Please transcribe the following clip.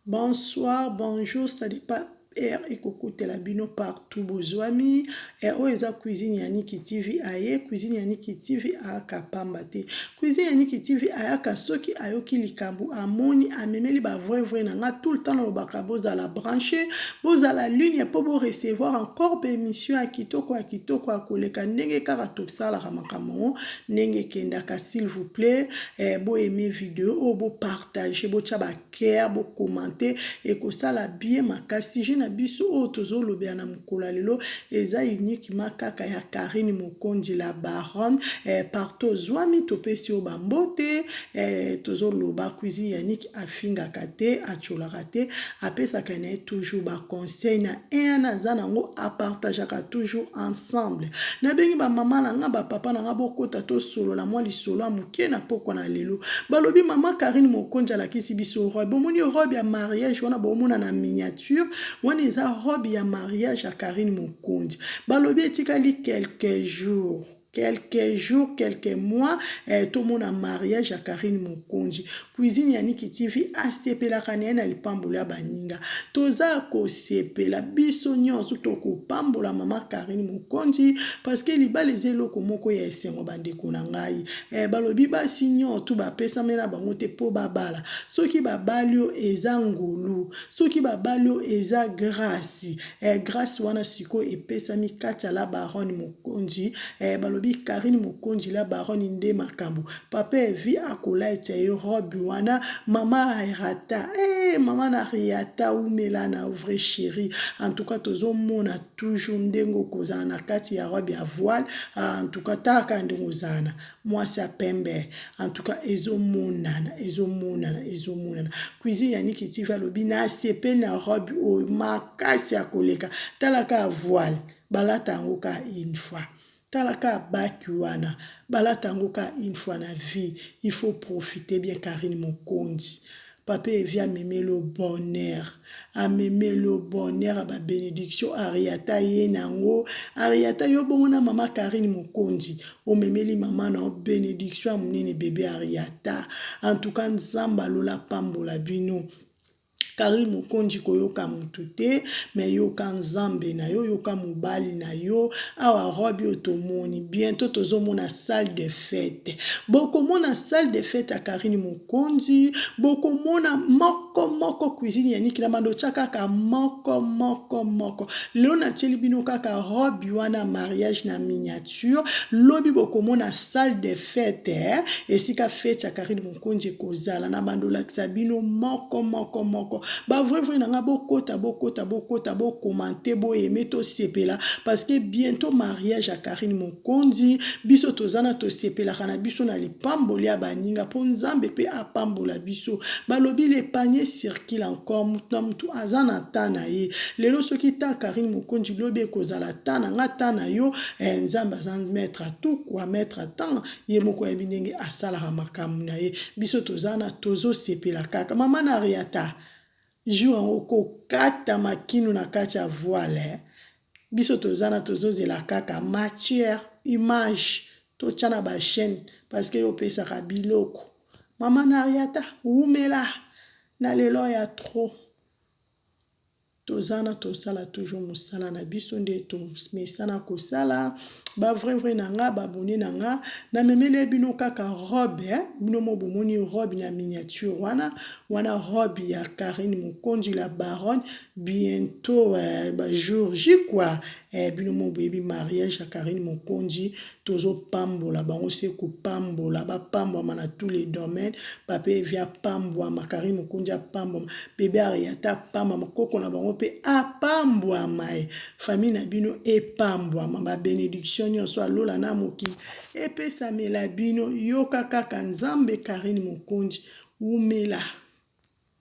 bonsoir, bonjour, ça dépend. Et kokoute la bino partout bozwami et oeza cuisine ya Niki TV aye cuisine ya Niki TV aka pambate cuisine ya Niki TV aka soki ayoki likambu amoni amemeli ba vrai nanga tout le temps no baka boza la brancher boza la ligne pour bo recevoir encore be émission à kitoko koleka ndenge kaka tosala makambo ndenge kendaka s'il vous plaît bo aimer vidéo bo partager bo tcha ba cœur bo commenter et ko sala bien makasi na biso o tozo lobea na mukola lelo eza unique makaka ya Karine Mokonzi la baronne partout zwami topesi o bambote tozo loba cuisine ya Niki afinga kate achola kate apesa kana toujours ba conseil na na zanango a partager toujours ensemble na bengi ba mama na nga ba papa na nga bokota to solo la moi li solo amuke na poko na lelo balobi mama Karine Mokonzi la kisi biso robe bomoni robe ya mariage wana bomona na miniature wana eza robe ya mariage à Karine Mokonzi balobi etikali quelques mois tout mon mariage à Karine Mokonzi cuisine ya Niki TV asepela kana na lipambola baninga toza ko sepela biso nyonso to ko pambola mama Karine Mokonzi parce que libala ezelo moko ya esengo bandeko na ngai balobi basi nyonso to bapesa mena bango te po babala soki babalio eza ngolu soki babalio eza grâce grâce wana siko epesa mikata la baronne Mokonzi balobi Karine Mokonzi la baronne nde makambo papa evi akola ete robe wana mama airata mama na riata ou melana vrai chéri en tout cas tozo mona toujours ndengo kozana na kati ya robe ya voile en tout cas talaka ndengo zana moi ça pembe en tout cas ezo monana cuisine ya Niki TV alobi na sepe na robe o makasi ya koleka talaka voile balata yango ka une fois talaka baki wana balata yango ka une fois na vie il faut profiter bien Karine Mokonzi papa evia ameme le bonheur à ba bénédiction ariata ye nango ariata yo bongo na mama Karine Mokonzi o memeli mama na bénédiction amunene bébé ariata en tout cas nzamba lola pambola bino Karine Mokonzi koyoka mutu te mais yoka nzambe na yo yoka mobali na yo awa robe otomoni bientôt tozomona salle de fête bokomona salle de fête à Karine Mokonzi bokomona moko cuisine ya Niki na mando kaka moko leo na tieli bino kaka robe wana mariage na miniature lobi bokomona salle de fête esika fête ya Karine Mokonzi kozala na mando lakisa bino moko ba vrai nanga bokota bo commenter bo aimer to sepela parce que bientôt mariage à Karine Mokonzi biso tozana to sepela kana biso na lipamboli ya baninga po nzambe pe apambola biso balobi le panier circule encore mutu azana tana ye lelo soki ta Karine Mokonzi lobi kozala tana nga tana yo nzambe azan mettre à tout quoi mettre à temps ye moko ya binenge asala makambo na ye biso tozana tozo sepela kaka mama na riata jour oko kata makinu na kati ya voile biso tozana tozozela kaka matière image to tchana ba chaîne parce que yo pesaka biloko mama na riata umela na lelo ya trop tozana tosala toujours musala na biso nde to mesana kosala ba vrai nanga ba boni nanga na memele bino kaka robe bino mo bomoni robe na miniature wana robe ya Karine Mokonzi la baronne bientôt ba jour J quoi bino mo baby mariage ya Karine Mokonzi tozo pambola bango se ko pambola ba pambola na tous les domaines papa via pambola ma Karine Mokonzi pambola bébé ariata pambola koko na bango pe apambola mai famille na bino epambola ma bénédiction nyonso alola na moki epesa mela bino yoka kaka nzambe Karine Mokonzi umela